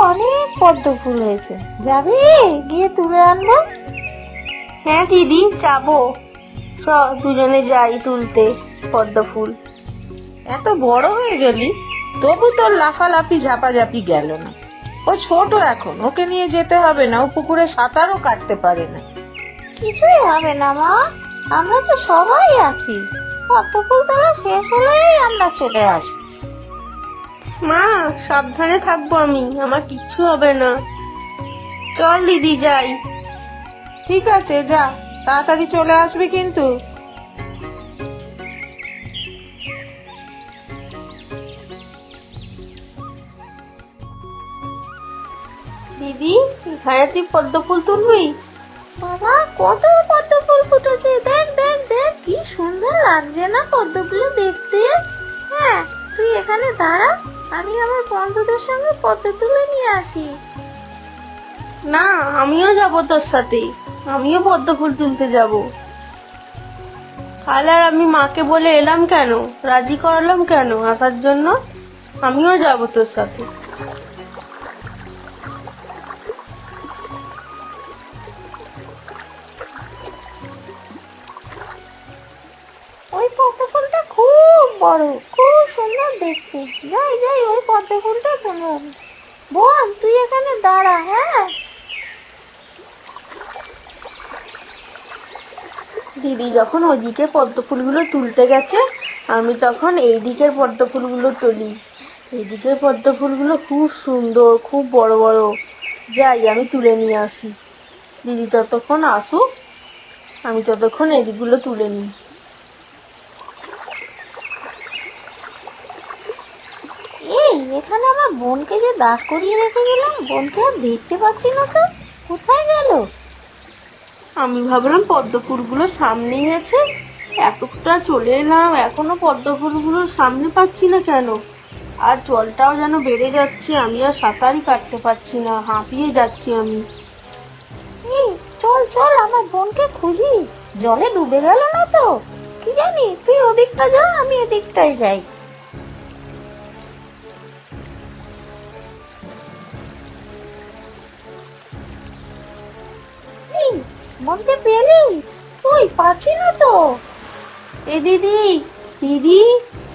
অনেক পদ্ম ফুল হয়েছে, যাবে গিয়ে তুলে আনবো? হ্যাঁ দিদি, যাবো। দুজনে যাই তুলতে পদ্ম ফুল। এত বড় হয়ে গেলি, তবু তোর লাফালাফি ঝাপাঝাপি গেল না। ও ছোট এখন, ওকে নিয়ে যেতে হবে না, ও পুকুরে সাঁতারও কাটতে পারে না। কিছুই হবে না মা, আমরা তো সবাই আছি। পদ্ম ফুল তোলা শেষ হলেই আমরা চলে আসবো। মা, সাবধানে থাকবো আমি, আমার কিচ্ছু হবে না। চল দিদি যাই। ঠিক আছে, যা, তাড়াতাড়ি চলে আসবি কিন্তু। দিদি, এখানে তুই পদ্ম ফুল তুলবি? বাবা, কত পদ্ম ফুল ফুটেছে, দেখ দেখ দেখ, কি সুন্দর লাগছে না পদ্মগুলো দেখতে। হ্যাঁ, তুই এখানে দাঁড়া, আমি আমার বন্ধুদের সঙ্গে পদ্ম তুলে নিয়ে আসি। না, আমিও যাব তোর সাথে, আমিও পদ্ম ফুল তুলতে যাব। কাল আর আমি মাকে বলে এলাম কেন, রাজি করালাম কেন আসার জন্য? আমিও যাব তোর সাথে। ওই পদ্ম ফুলটা খুব বড়, খুব সুন্দর দেখতে। যাই যাই, ওই পদ্ম ফুলটা তুলো। বোন, তুই এখানে দাঁড়া। হ্যাঁ, দিদি যখন ওইদিকে পদ্ম ফুলগুলো তুলতে গেছে, আমি তখন এই দিকের পদ্ম ফুলগুলো তুলি। এইদিকের পদ্ম ফুলগুলো খুব সুন্দর, খুব বড় বড়। যাই, আমি তুলে নিয়ে আসি। দিদি ততক্ষণ আসুক, আমি ততক্ষণ এদিকগুলো তুলে নিই। এই, এখানে আমার বোনকে যে দাঁড় করিয়ে রেখে গেলাম, বোনকে আর দেখতে পাচ্ছি না তো, কোথায় গেল? আমি ভাবলাম পদ্ম ফুলগুলো সামনেই আছে, এতটা চলে এলাম, এখনো পদ্ম ফুলগুলোর সামনে পাচ্ছি না কেন? আর জলটাও যেন বেড়ে যাচ্ছে, আমি আর সাঁতারই কাটতে পারছি না, হাঁপিয়ে যাচ্ছি আমি। চল চল, আমার বোনকে খুঁজি, জলে ডুবে গেল না তো? কি জানি, তুই ওদিকটা যা, আমি এদিকটাই যাই। বোনকে পেলি? তুই পাচ্ছি না তো। এ দিদি, দিদি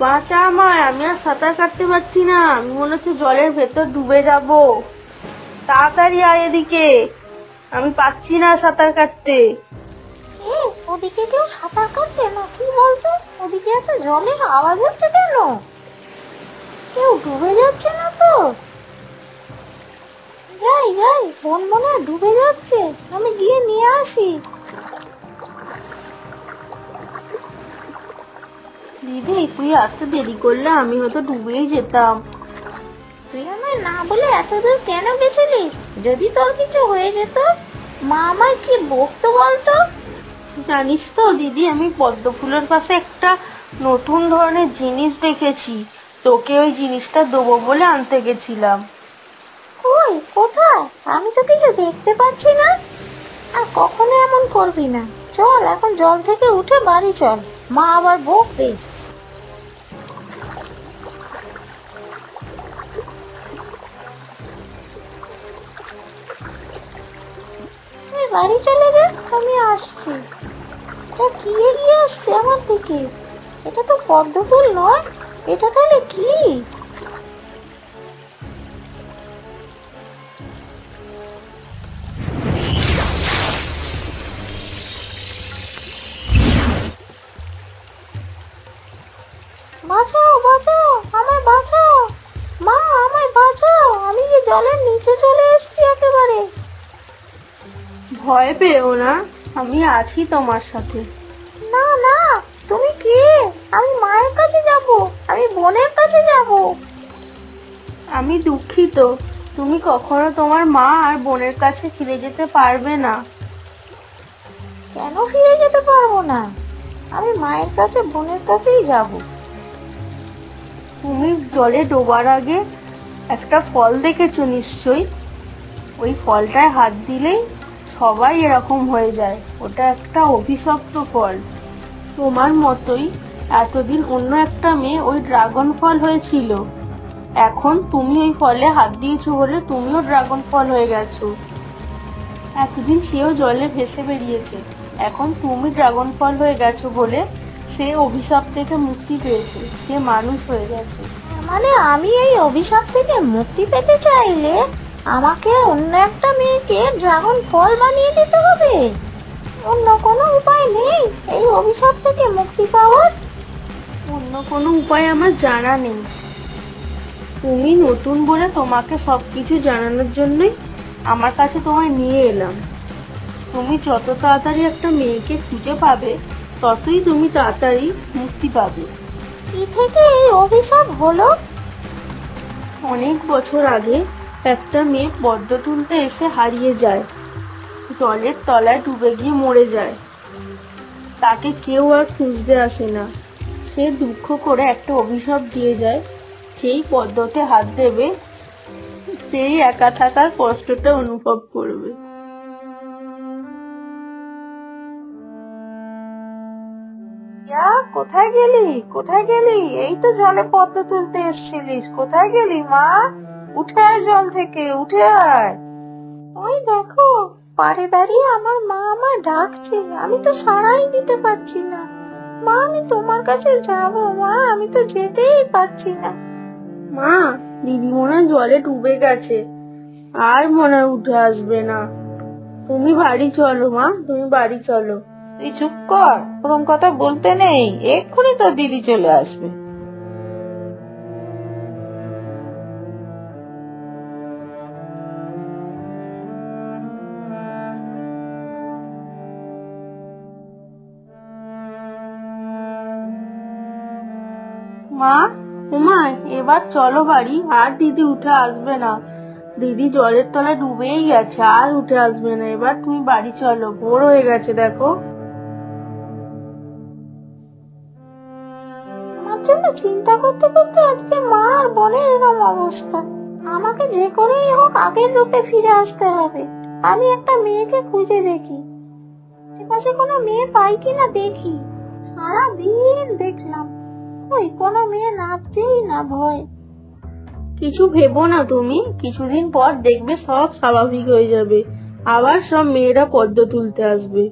বাঁচা আমায়, আমি আর সাঁতার কাটতে পারছি না, আমি মনে হচ্ছে জলের ভেতর ডুবে যাব। তাড়াতাড়ি আয় এদিকে, আমি পাচ্ছি না সাঁতার কাটতে। ওদিকে কেউ সাঁতার কাটছে না কি বলতো? ওদিকে এত জলের আওয়াজ হচ্ছে কেন? কেউ ডুবে যাচ্ছে না তো? যাই যাই, বোন মনে হয় ডুবে যাচ্ছে, আমি গিয়ে নিয়ে আসি। দিদি, তুই আসতে দেরি করলে আমি হয়তো ডুবেই যেতাম। তুই আমায় না বলে এত দূর কেন গেছিলিস? যদি তোর কিছু হয়ে যেত, মা আমায় কি বকতো বলতো? জানিস তো দিদি, আমি পদ্ম ফুলের পাশে একটা নতুন ধরনের জিনিস দেখেছি, তোকে ওই জিনিসটা দেবো বলে আনতে গেছিলাম। কই, কোথায়? আমি তো কিছু দেখতে পাচ্ছি না। আর কখনো এমন করবি না, চল এখন জল থেকে উঠে বাড়ি চল, মা আবার বকবে। বাড়ি চলে গে, আমি আসছি। তা কি এগিয়ে আসছে আমার দিকে? এটা তো পদ্ম ফুল নয়, এটা তাহলে কি? বাঁচাও বাঁচাও, আমায় বাঁচাও, মা আমায় বাঁচাও, আমি যে জলের নিচে চলে এসেছি একেবারে। ভয় পেও না, আমি আছি তোমার সাথে। না না, তুমি কে? আমি মায়ের কাছে যাব, আমি বোনের কাছে যাব। আমি দুঃখিত, তুমি কখনো তোমার মা আর বোনের কাছে ফিরে যেতে পারবে না। কেন ফিরে যেতে পারবো না? আমি মায়ের কাছে, বোনের কাছেই যাব। তুমি জলে ডোবার আগে একটা ফল দেখেছো নিশ্চয়ই, ওই ফলটায় হাত দিলেই সবাই এরকম হয়ে যায়, ওটা একটা অভিশপ্ত ফল। তোমার মতোই এতদিন অন্য একটা মেয়ে ওই ড্রাগন ফল হয়েছিল, এখন তুমি ওই ফলে হাত দিয়েছো বলে তুমিও ড্রাগন ফল হয়ে গেছো। এতদিন সেও জলে ভেসে বেরিয়েছে, এখন তুমি ড্রাগন ফল হয়ে গেছো বলে সে অভিশাপ থেকে মুক্তি পেয়েছে, সে মানুষ হয়ে গেছে। মানে আমি এই অভিশাপ থেকে মুক্তি পেতে চাইলে আমাকে অন্য একটা মেয়েকে ড্রাগন ফল বানিয়ে দিতে হবে? অন্য কোনো উপায় নেই এই অভিশাপ থেকে মুক্তি পাওয়ার? অন্য কোনো উপায় আমার জানা নেই। তুমি নতুন বলে তোমাকে সবকিছু জানানোর জন্যই আমার কাছে তোমায় নিয়ে এলাম। তুমি যত তাড়াতাড়ি একটা মেয়েকে খুঁজে পাবে ততই তুমি তাড়াতাড়ি মুক্তি পাবে। কি থেকে এই অভিশাপ হলো? অনেক বছর আগে একটা মেয়ে পদ্ম তুলতে এসে হারিয়ে যায়, জলের তলায় ডুবে গিয়ে মরে যায়। তাকে কেউ আর খুঁজতে আসে না। সে দুঃখ করে একটা অভিশাপ দিয়ে যায়, সেই পদ্মতে হাত দেবে সেই একা থাকার কষ্টটা অনুভব করবে। কোথায় গেলি, কোথায় গেলি? এই তো জলে পদ্ম তুলতে এসেছিলিস, কোথায় গেলি মা? উঠে আয়, জল থেকে উঠে আয়। ওই দেখো পাড়ে দাঁড়িয়ে আমার মা আমায় ডাকছে, আমি তো সাড়াই দিতে পারছি না। মা আমি তোমার কাছে যাবো, মা আমি তো যেতেই পারছি না। মা দিদি মনে হয় জলে ডুবে গেছে, আর মনে হয় উঠে আসবে না। তুমি বাড়ি চলো মা, তুমি বাড়ি চলো। তুই চুপ কর, ওরকম কথা বলতে নেই, এক্ষুনি তোর দিদি চলে আসবে। মা উমা এবার চলো বাড়ি, আর দিদি উঠে আসবে না। দিদি জলের তলায় ডুবেই গেছে, আর উঠে আসবে না। এবার তুমি বাড়ি চলো, ভোর হয়ে গেছে দেখো। আমার জন্য চিন্তা করতে করতে আজকে মা আর বোনের এরকম অবস্থা। আমাকে যে করেই হোক আগের রূপে ফিরে আসতে হবে। আমি একটা মেয়েকে খুঁজে দেখি, আশেপাশে কোনো মেয়ে পাই কিনা দেখি। সারাদিন দেখলাম ওই কোনো মেয়ে নাচছেই না ভয়। কিছু ভেবো না তুমি, কিছুদিন পর দেখবে সব স্বাভাবিক হয়ে যাবে, আবার সব মেয়েরা পদ্ম তুলতে আসবে।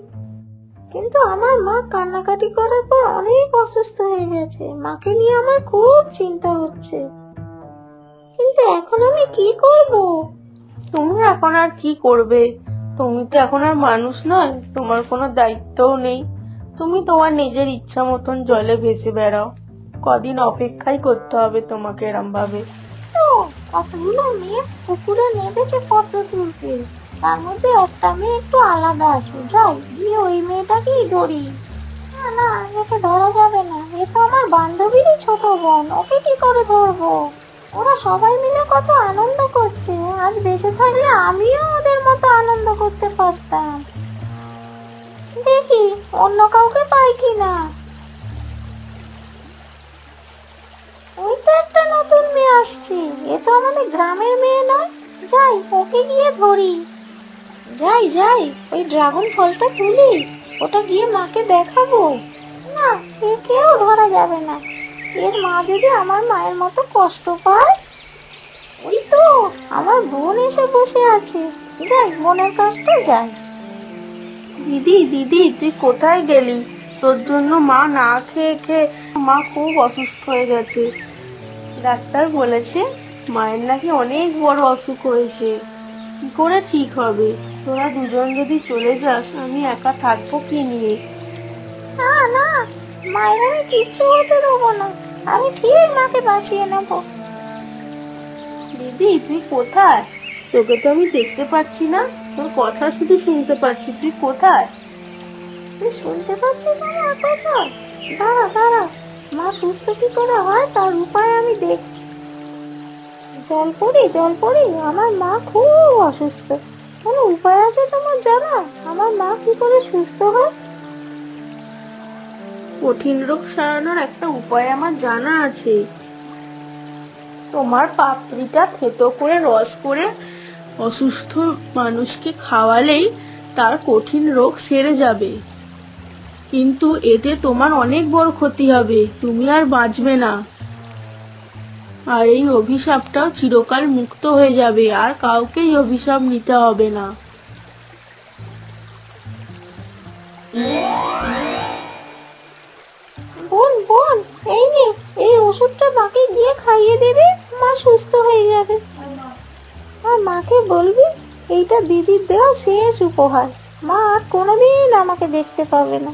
কিন্তু আমার মা কান্নাকাটি করার পর অনেক অসুস্থ হয়ে গেছে, মাকে নিয়ে আমার খুব চিন্তা হচ্ছে। কিন্তু এখন আমি কি করব? তুমি এখন আর কি করবে? তুমি তো এখন আর মানুষ নয়, তোমার কোনো দায়িত্বও নেই। তুমি তোমার নিজের ইচ্ছা মতন জলে ভেসে বেড়াও, কদিন অপেক্ষাই করতে হবে তোমাকে এরম ভাবে। তো কতগুলো মেয়ে পুকুরে নেমেছে পদ্ম তুলতে, তার মধ্যে একটা মেয়ে একটু আলাদা আছে, যাই গিয়ে ওই মেয়েটাকেই ধরি। না না, একে ধরা যাবে না, এ তো আমার বান্ধবীরই ছোট বোন, ওকে কি করে ধরবো? ওরা সবাই মিলে কত আনন্দ করছে, আজ বেঁচে থাকলে আমিও ওদের মতো আনন্দ করতে পারতাম। দেখি অন্য কাউকে পাই কিনা। ওই তো একটা নতুন মেয়ে আসছে, এ তো আমাদের গ্রামের মেয়ে নয়, যাই ওকে গিয়ে ধরি। যাই যাই, ওই ড্রাগন ফলটা তুলি, ওটা গিয়ে মাকে দেখাবো। না, একেও ধরা যাবে না, এর মা যদি আমার মায়ের মতো কষ্ট পায়। ওই তো আমার বোন এসে বসে আছে, যাই বোনের কাছটা যাই। দিদি দিদি তুই কোথায় গেলি? তোর জন্য মা না খেয়ে খেয়ে মা খুব অসুস্থ হয়ে গেছে। ডাক্তার বলেছে মায়ের নাকি অনেক বড় অসুখ হয়েছে, কি করে ঠিক হবে? তোরা দুজন যদি চলে যাস আমি একা থাকবো কি নিয়ে? না না, মায়ের আমি কিচ্ছু হতে দেবো না, আমি ঠিক মাকে বাঁচিয়ে নেব। দিদি তুই কোথায়? তোকে তো আমি দেখতে পাচ্ছি না, তোর কথা শুধু শুনতে পাচ্ছি, তুই কোথায়? তুই শুনতে পাচ্ছিস আমার কথা? দাঁড়া দাঁড়া, মা সুস্থ কি করে হয় তার উপায় আমি দেখছি। জলপরি, আমার মা খুব অসুস্থ, কোনো উপায় আছে তোমার জানা আমার মা কি করে সুস্থ হয়? কঠিন রোগ সারানোর একটা উপায় আমার জানা আছে। তোমার পাপড়িটা থেতো করে রস করে অসুস্থ মানুষকে খাওয়ালেই তার কঠিন রোগ সেরে যাবে, কিন্তু এতে তোমার অনেক বড় ক্ষতি হবে, তুমি আর বাঁচবে না। আর এই অভিশাপটাও চিরকাল মুক্ত হয়ে যাবে, আর কাউকেই অভিশাপ নিতে হবে না। বোন বোন, এই নে, এই ওষুধটা মাকে গিয়ে খাইয়ে দেবে, মা সুস্থ হয়ে যাবে। আর মাকে বলবি এইটা দিদির দেওয়া শেষ উপহার, মা আর কোনোদিন আমাকে দেখতে পাবে না।